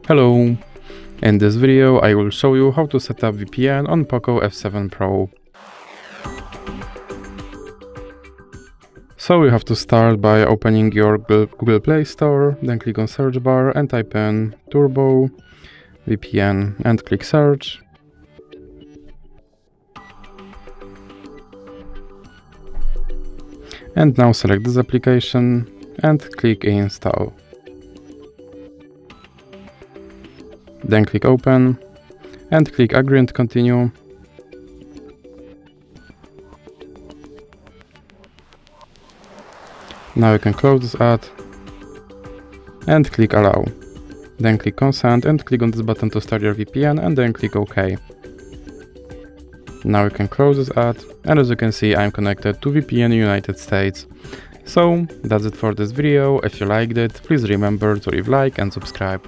Hello! In this video I will show you how to set up VPN on POCO F7 Pro. So you have to start by opening your Google Play Store, then click on search bar and type in Turbo VPN and click search. And now select this application and click install. Then click open and click agree and continue. Now you can close this ad and click allow. Then click consent and click on this button to start your VPN and then click OK. Now you can close this ad, and as you can see I'm connected to VPN in United States. So that's it for this video. If you liked it, please remember to leave a like and subscribe.